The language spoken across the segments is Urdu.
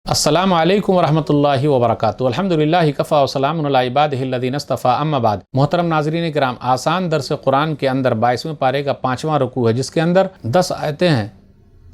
السلام علیکم ورحمۃ اللہ وبرکاتہ۔ الحمدللہ کفا وسلام علی عبادہ الذین اصطفیٰ، اما بعد۔ محترم ناظرین کرام، آسان درس قرآن کے اندر 22ویں پارے کا 5واں رکوع ہے، جس کے اندر 10 آیتیں ہیں۔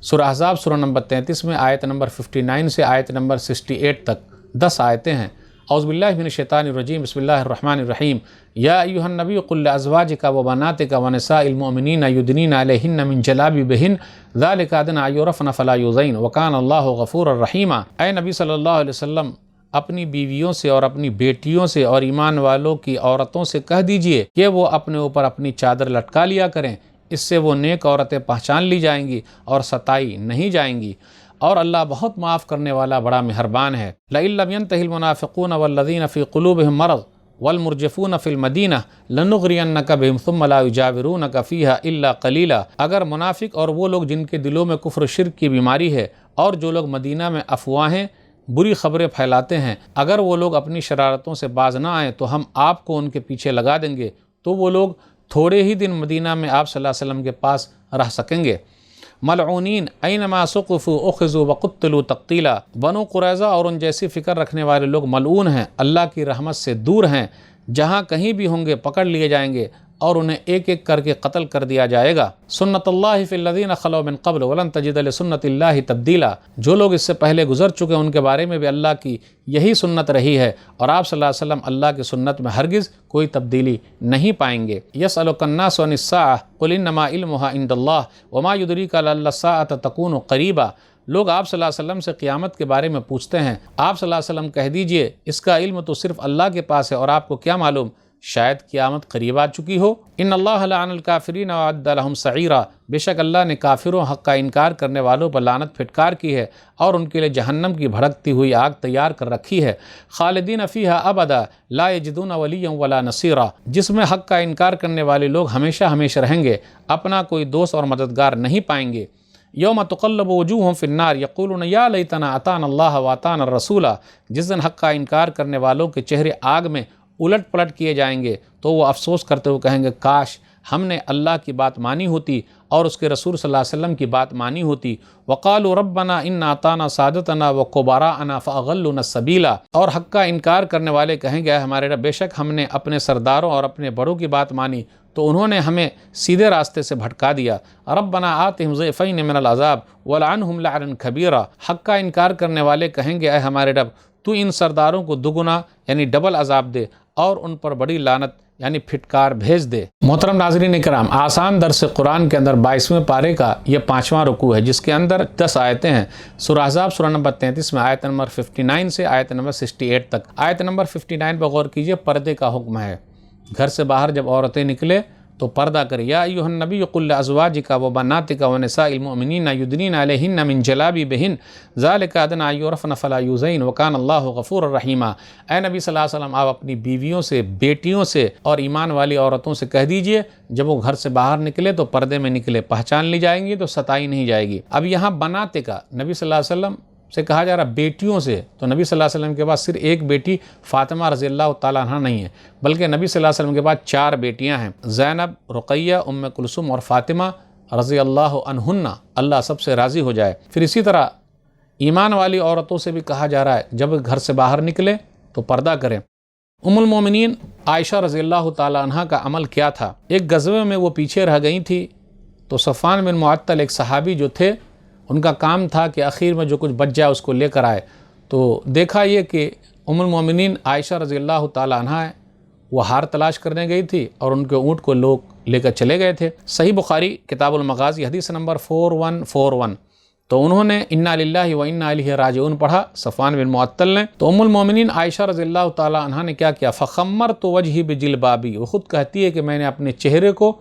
سورہ احزاب سورہ نمبر 33 میں آیت نمبر 59 سے آیت نمبر 68 تک 10 آیتیں ہیں۔ اعوذ باللہ من الشیطان الرجیم، بسم اللہ الرحمن الرحیم۔ یا ایھا النبی قل لازواجک وبناتک ونساء المؤمنین یدنین علیہن من جلابیبہن ذلک ادنی ان یعرفن فلا یؤذین وکان اللہ غفورا رحیما۔ اے نبی صلی اللہ علیہ وسلم، اپنی بیویوں سے اور اپنی بیٹیوں سے اور ایمان والوں کی عورتوں سے کہہ دیجئے کہ وہ اپنے اوپر اپنی چادر لٹکا لیا کریں، اس سے وہ نیک عورتیں پہچان لی جائیں گی اور ستائی نہیں جائیں گی، اور اللہ بہت معاف کرنے والا بڑا مہربان ہے۔ لئن لم ينتهِ المنافقون والذین فی قلوبهم مرض والمرجفون فی المدینہ لنغرینک بہم ثم لا یجاورونک فیہا الا قلیلا۔ اگر منافق اور وہ لوگ جن کے دلوں میں کفر و شرک کی بیماری ہے اور جو لوگ مدینہ میں افواہیں بری خبریں پھیلاتے ہیں، اگر وہ لوگ اپنی شرارتوں سے باز نہ آئیں تو ہم آپ کو ان کے پیچھے لگا دیں گے، تو وہ لوگ تھوڑے ہی دن مدینہ میں آپ صلی اللہ علیہ وسلم کے پاس رہ سکیں گے۔ ملعونین اینما ثقفوا اخذوا وقتلوا تقتیلا۔ بنو قریظہ اور ان جیسی فکر رکھنے والے لوگ ملعون ہیں، اللہ کی رحمت سے دور ہیں، جہاں کہیں بھی ہوں گے پکڑ لیے جائیں گے اور انہیں ایک ایک کر کے قتل کر دیا جائے گا۔ سنت اللہ فی الذین خلوا من قبل ولن تجد لسنت اللہ تبدیلا۔ جو لوگ اس سے پہلے گزر چکے ان کے بارے میں بھی اللہ کی یہی سنت رہی ہے، اور آپ صلی اللہ علیہ وسلم اللہ کی سنت میں ہرگز کوئی تبدیلی نہیں پائیں گے۔ یسألک الناس عن الساعۃ قل انما علمها عند اللہ وما یدریک لعل الساعۃ تکون قریبا۔ لوگ آپ صلی اللہ علیہ وسلم سے قیامت کے بارے میں پوچھتے ہیں، آپ صلی اللہ علیہ وسلم کہہ دیجئے اس کا علم تو صرف اللہ کے پاس ہے، اور آپ کو کیا معلوم شاید قیامت قریب آ چکی ہو۔ ان اللہ لعن الکافرین واعد لهم سعیرا۔ بے شک اللہ نے کافروں حق کا انکار کرنے والوں پر لعنت پھٹکار کی ہے اور ان کے لیے جہنم کی بھڑکتی ہوئی آگ تیار کر رکھی ہے۔ خالدین فیہا ابدا لا یجدون ولیا ولا نصیرا۔ جس میں حق کا انکار کرنے والے لوگ ہمیشہ ہمیشہ رہیں گے، اپنا کوئی دوست اور مددگار نہیں پائیں گے۔ یوم تقلب وجوہہم فی النار یقولون یا لیتنا اطعنا اللہ واطعنا الرسول۔ جس دن حق کا انکار کرنے والوں کے چہرے آگ میں الٹ پلٹ کیے جائیں گے تو وہ افسوس کرتے ہوئے کہیں گے، کاش ہم نے اللہ کی بات مانی ہوتی اور اس کے رسول صلی اللہ علیہ وسلم کی بات مانی ہوتی۔ وقالوا ربنا انا اطعنا سادتنا وکبراءنا فاضلونا السبیلا۔ اور حق کا انکار کرنے والے کہیں گے، ہمارے رب، بے شک ہم نے اپنے سرداروں اور اپنے بڑوں کی بات مانی تو انہوں نے ہمیں سیدھے راستے سے بھٹکا دیا۔ ربنا آتہم ضعفین من العذاب ولعنہم لعنا کبیرا۔ حق کا انکار کرنے والے کہیں گے، اے ہمارے رب، تو ان سرداروں کو دگنا یعنی ڈبل عذاب دے اور ان پر بڑی لعنت یعنی پھٹکار بھیج دے۔ محترم ناظرین کرام، آسان درس قرآن کے اندر 22ویں پارے کا یہ 5واں رکوع ہے، جس کے اندر 10 آیتیں ہیں۔ سورہ احزاب سورہ نمبر 33 میں آیت نمبر 59 سے آیت نمبر 68 تک۔ آیت نمبر 59 پر غور کیجئے، پردے کا حکم ہے۔ گھر سے باہر جب عورتیں نکلے تو پردہ کرے۔ یا ایھا النبی قل لازواجک وبناتک ونساء المؤمنین یدنین علیہن من جلابیبہن ذلک ادنی ان یعرفن فلا یؤذین وکان اللہ غفورا رحیما۔ اے نبی صلی اللہ علیہ وسلم، آپ اپنی بیویوں سے، بیٹیوں سے اور ایمان والی عورتوں سے کہہ دیجئے جب وہ گھر سے باہر نکلے تو پردے میں نکلے، پہچان لی جائیں گی تو ستائی نہیں جائے گی۔ اب یہاں بناتک کا نبی صلی اللہ علیہ وسلم سے کہا جا رہا بیٹیوں سے، تو نبی صلی اللہ علیہ وسلم کے پاس صرف ایک بیٹی فاطمہ رضی اللہ تعالیٰ عنہ نہیں ہے، بلکہ نبی صلی اللہ علیہ وسلم کے پاس 4 بیٹیاں ہیں، زینب، رقیہ، ام کلثوم اور فاطمہ رضی اللہ عنہن، اللہ سب سے راضی ہو جائے۔ پھر اسی طرح ایمان والی عورتوں سے بھی کہا جا رہا ہے جب گھر سے باہر نکلے تو پردہ کریں۔ ام المومنین عائشہ رضی اللہ تعالیٰ عنہ کا عمل کیا تھا؟ ایک غزوے میں وہ پیچھے رہ گئی تھی تو صفوان بن معطل ایک صحابی جو تھے، ان کا کام تھا کہ آخر میں جو کچھ بچ جائے اس کو لے کر آئے۔ تو دیکھا یہ کہ ام المومنین عائشہ رضی اللہ تعالیٰ عنہ ہے، وہ ہار تلاش کرنے گئی تھی اور ان کے اونٹ کو لوگ لے کر چلے گئے تھے۔ صحیح بخاری کتاب المغازی حدیث نمبر 4141۔ تو انہوں نے انا للہ و انا الیہ راجعون پڑھا صفوان بن معطل نے، تو ام المومنین عائشہ رضی اللہ تعالیٰ عنہ نے کیا کیا؟ فخمرت وجہی بجلبابی۔ وہ خود کہتی ہے کہ میں نے اپنے چہرے کو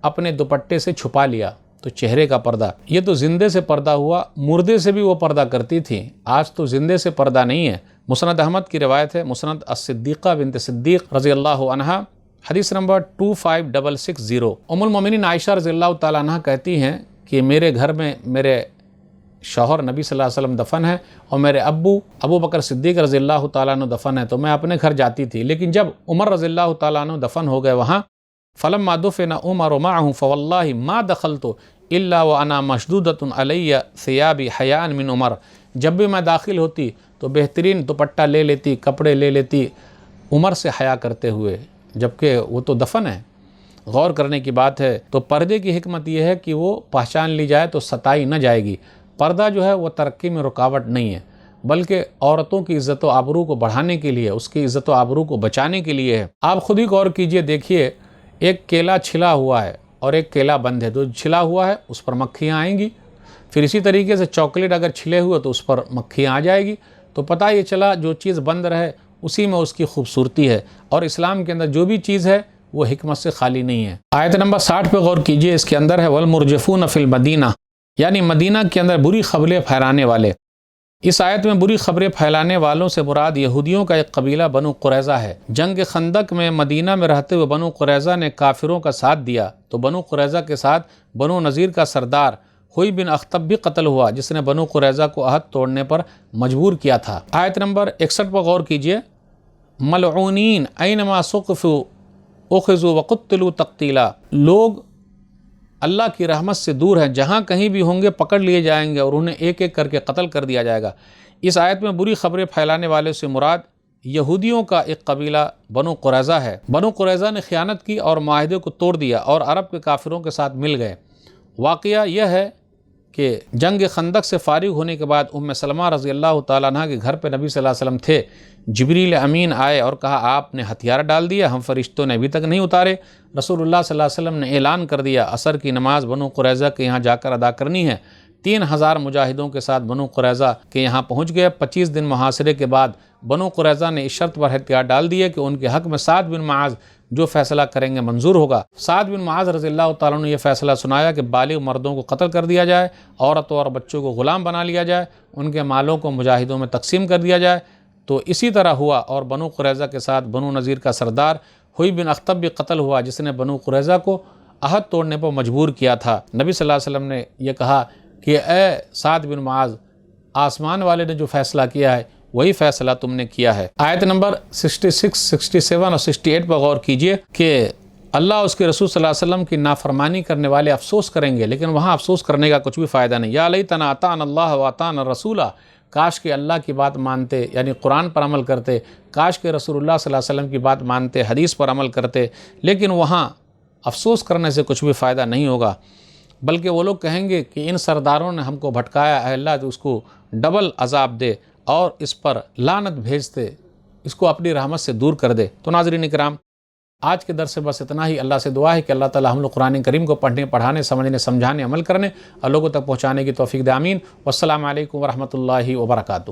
اپنے دوپٹے سے چھپا لیا۔ تو چہرے کا پردہ، یہ تو زندے سے پردہ ہوا، مردے سے بھی وہ پردہ کرتی تھی، آج تو زندے سے پردہ نہیں ہے۔ مسند احمد کی روایت ہے، مسند الصدیقہ بنت صدیق رضی اللہ عنہا، حدیث نمبر 25660۔ ام المومنین عائشہ رضی اللہ تعالیٰ عنہ کہتی ہیں کہ میرے گھر میں میرے شوہر نبی صلی اللہ علیہ وسلم دفن ہے اور میرے ابو بکر صدیق رضی اللہ تعالیٰ عنہ دفن ہے، تو میں اپنے گھر جاتی تھی، لیکن جب عمر رضی اللہ تعالیٰ عنہ دفن ہو گئے وہاں، فلما دفن عمر معه فواللہ ما دخلت الا وانا مشدودۃ علی ثیابی حیاء من عمر، جب بھی میں داخل ہوتی تو بہترین دوپٹہ لے لیتی، کپڑے لے لیتی، عمر سے حیا کرتے ہوئے، جبکہ وہ تو دفن ہے۔ غور کرنے کی بات ہے۔ تو پردے کی حکمت یہ ہے کہ وہ پہچان لی جائے تو ستائی نہ جائے گی۔ پردہ جو ہے وہ ترقی میں رکاوٹ نہیں ہے، بلکہ عورتوں کی عزت و آبرو کو بڑھانے کے لیے، اس کی عزت و آبرو کو بچانے کے لیے ہے۔ آپ خود ہی غور کیجئے، دیکھیے ایک کیلا چھلا ہوا ہے اور ایک کیلا بند ہے، جو چھلا ہوا ہے اس پر مکھیاں آئیں گی، پھر اسی طریقے سے چاکلیٹ اگر چھلے ہوئے تو اس پر مکھیاں آ جائے گی۔ تو پتہ یہ چلا جو چیز بند رہے اسی میں اس کی خوبصورتی ہے، اور اسلام کے اندر جو بھی چیز ہے وہ حکمت سے خالی نہیں ہے۔ آیت نمبر 60 پہ غور کیجئے، اس کے اندر ہے وَالْمُرْجِفُونَ فِي الْمَدِينَةِ، یعنی مدینہ کے اندر بری خبریں پھیلانے والے۔ اس آیت میں بری خبریں پھیلانے والوں سے مراد یہودیوں کا ایک قبیلہ بنو قریظہ ہے۔ جنگ خندق میں مدینہ میں رہتے ہوئے بنو قریظہ نے کافروں کا ساتھ دیا، تو بنو قریظہ کے ساتھ بنو نذیر کا سردار ہوئی بن اخطب بھی قتل ہوا، جس نے بنو قریظہ کو عہد توڑنے پر مجبور کیا تھا۔ آیت نمبر 61 پر غور کیجئے، ملعونین اینما ثقفوا اخذوا وقتلوا تقتیلا، لوگ اللہ کی رحمت سے دور ہیں، جہاں کہیں بھی ہوں گے پکڑ لیے جائیں گے اور انہیں ایک ایک کر کے قتل کر دیا جائے گا۔ اس آیت میں بری خبریں پھیلانے والے سے مراد یہودیوں کا ایک قبیلہ بنو قریظہ ہے۔ بنو قریظہ نے خیانت کی اور معاہدے کو توڑ دیا اور عرب کے کافروں کے ساتھ مل گئے۔ واقعہ یہ ہے کہ جنگ خندق سے فارغ ہونے کے بعد ام سلمہ رضی اللہ تعالیٰ عنہ کے گھر پہ نبی صلی اللہ علیہ وسلم تھے۔ جبریل امین آئے اور کہا آپ نے ہتھیار ڈال دیا، ہم فرشتوں نے ابھی تک نہیں اتارے۔ رسول اللہ صلی اللہ علیہ وسلم نے اعلان کر دیا عصر کی نماز بنو قریظہ کے یہاں جا کر ادا کرنی ہے۔ 3000 مجاہدوں کے ساتھ بنو قریظہ کے یہاں پہنچ گئے۔ 25 دن محاصرے کے بعد بنو قریظہ نے اس شرط پر ہتھیار ڈال دیے کہ ان کے حق میں سعد بن معاذ جو فیصلہ کریں گے منظور ہوگا۔ سعد بن معاذ رضی اللہ تعالیٰ نے یہ فیصلہ سنایا کہ بالغ مردوں کو قتل کر دیا جائے، عورتوں اور بچوں کو غلام بنا لیا جائے، ان کے مالوں کو مجاہدوں میں تقسیم کر دیا جائے۔ تو اسی طرح ہوا اور بنو قریظہ کے ساتھ بنو نذیر کا سردار ہوئی بن اخطب بھی قتل ہوا، جس نے بنو قریظہ کو عہد توڑنے پر مجبور کیا تھا۔ نبی صلی اللہ علیہ وسلم نے یہ کہا کہ اے سعد بن معاذ، آسمان والے نے جو فیصلہ کیا ہے وہی فیصلہ تم نے کیا ہے۔ آیت نمبر 66، 67 اور 68 پر غور کیجئے کہ اللہ اس کے رسول صلی اللہ علیہ وسلم کی نافرمانی کرنے والے افسوس کریں گے، لیکن وہاں افسوس کرنے کا کچھ بھی فائدہ نہیں۔ یا لیتنا اطعنا اللہ واطعنا الرسول، کاش کہ اللہ کی بات مانتے، یعنی قرآن پر عمل کرتے، کاش کہ رسول اللہ صلی اللہ علیہ وسلم کی بات مانتے، حدیث پر عمل کرتے، لیکن وہاں افسوس کرنے سے کچھ بھی فائدہ نہیں ہوگا، بلکہ وہ لوگ کہیں گے کہ ان سرداروں نے ہم کو بھٹکایا، اے اللہ تو اس کو ڈبل عذاب دے اور اس پر لعنت بھیجتے، اس کو اپنی رحمت سے دور کر دے۔ تو ناظرین کرام، آج کے درس سے بس اتنا ہی۔ اللہ سے دعا ہے کہ اللہ تعالی ہم لوگ قرآن کریم کو پڑھنے، پڑھانے، سمجھنے، سمجھانے، عمل کرنے اور لوگوں تک پہنچانے کی توفیق دے، آمین۔ والسلام علیکم ورحمۃ اللہ وبرکاتہ۔